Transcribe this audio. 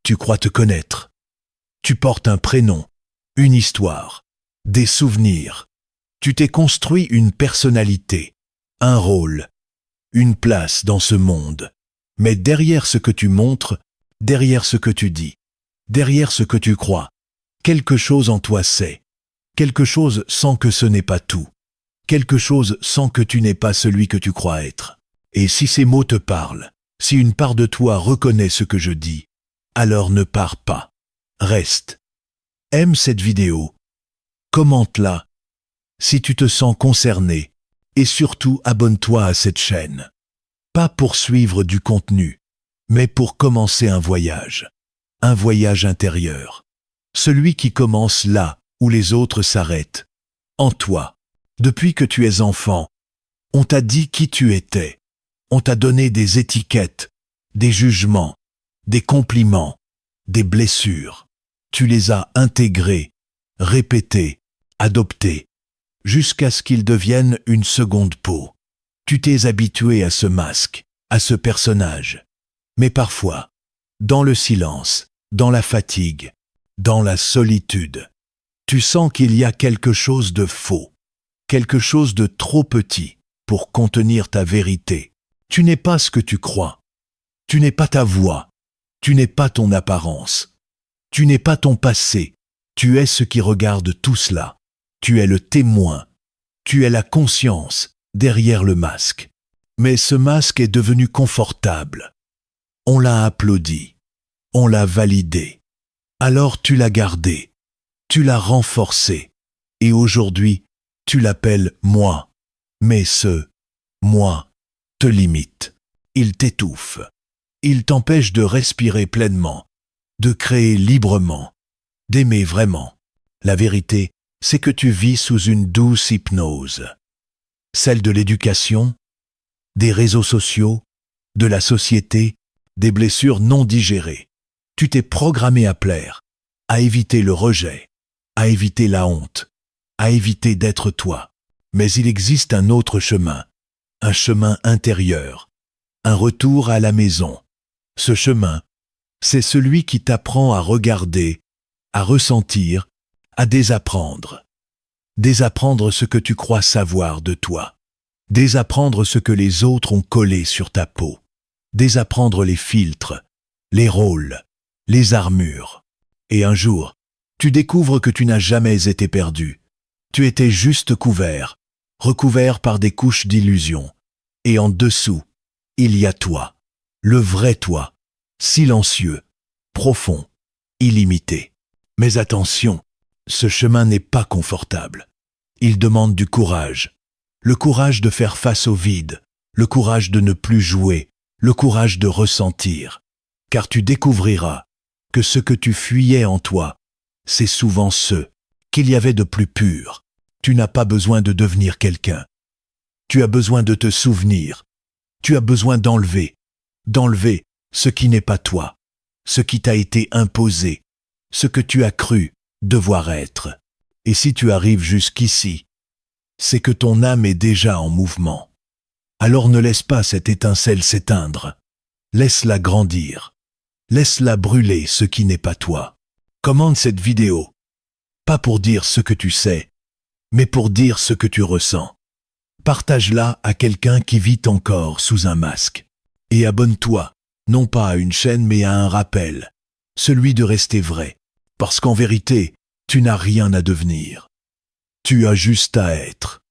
Tu crois te connaître. Tu portes un prénom, une histoire, des souvenirs. Tu t'es construit une personnalité, un rôle, une place dans ce monde. Mais derrière ce que tu montres, derrière ce que tu dis, derrière ce que tu crois, quelque chose en toi sait. Quelque chose sent que ce n'est pas tout. Quelque chose sent que tu n'es pas celui que tu crois être. Et si ces mots te parlent, si une part de toi reconnaît ce que je dis, alors ne pars pas. Reste. Aime cette vidéo. Commente-la si tu te sens concerné. Et surtout, abonne-toi à cette chaîne. Pas pour suivre du contenu, mais pour commencer un voyage intérieur. Celui qui commence là où les autres s'arrêtent. En toi. Depuis que tu es enfant, on t'a dit qui tu étais. On t'a donné des étiquettes, des jugements, des compliments, des blessures. Tu les as intégrés, répétés, adoptés, jusqu'à ce qu'ils deviennent une seconde peau. Tu t'es habitué à ce masque, à ce personnage. Mais parfois, dans le silence, dans la fatigue, dans la solitude, tu sens qu'il y a quelque chose de faux, quelque chose de trop petit pour contenir ta vérité. Tu n'es pas ce que tu crois. Tu n'es pas ta voix. Tu n'es pas ton apparence. Tu n'es pas ton passé. Tu es ce qui regarde tout cela. Tu es le témoin. Tu es la conscience derrière le masque. Mais ce masque est devenu confortable. On l'a applaudi. On l'a validé. Alors tu l'as gardé. Tu l'as renforcé. Et aujourd'hui, tu l'appelles moi. Mais ce moi te limite. Il t'étouffe. Il t'empêche de respirer pleinement, de créer librement, d'aimer vraiment. La vérité, c'est que tu vis sous une douce hypnose. Celle de l'éducation, des réseaux sociaux, de la société, des blessures non digérées. Tu t'es programmé à plaire, à éviter le rejet, à éviter la honte, à éviter d'être toi. Mais il existe un autre chemin, un chemin intérieur, un retour à la maison. Ce chemin, c'est celui qui t'apprend à regarder, à ressentir, à désapprendre. Désapprendre ce que tu crois savoir de toi. Désapprendre ce que les autres ont collé sur ta peau. Désapprendre les filtres, les rôles, les armures. Et un jour, tu découvres que tu n'as jamais été perdu. Tu étais juste couvert, recouvert par des couches d'illusions. Et en dessous, il y a toi, le vrai toi, silencieux, profond, illimité. Mais attention, ce chemin n'est pas confortable. Il demande du courage. Le courage de faire face au vide, le courage de ne plus jouer, le courage de ressentir. Car tu découvriras que ce que tu fuyais en toi, c'est souvent ce qu'il y avait de plus pur. Tu n'as pas besoin de devenir quelqu'un. Tu as besoin de te souvenir. Tu as besoin d'enlever ce qui n'est pas toi, ce qui t'a été imposé, ce que tu as cru devoir être. Et si tu arrives jusqu'ici, c'est que ton âme est déjà en mouvement. Alors ne laisse pas cette étincelle s'éteindre. Laisse-la grandir. Laisse-la brûler ce qui n'est pas toi. Commente cette vidéo, pas pour dire ce que tu sais, mais pour dire ce que tu ressens. Partage-la à quelqu'un qui vit encore sous un masque. Et abonne-toi, non pas à une chaîne mais à un rappel, celui de rester vrai. Parce qu'en vérité, tu n'as rien à devenir. Tu as juste à être.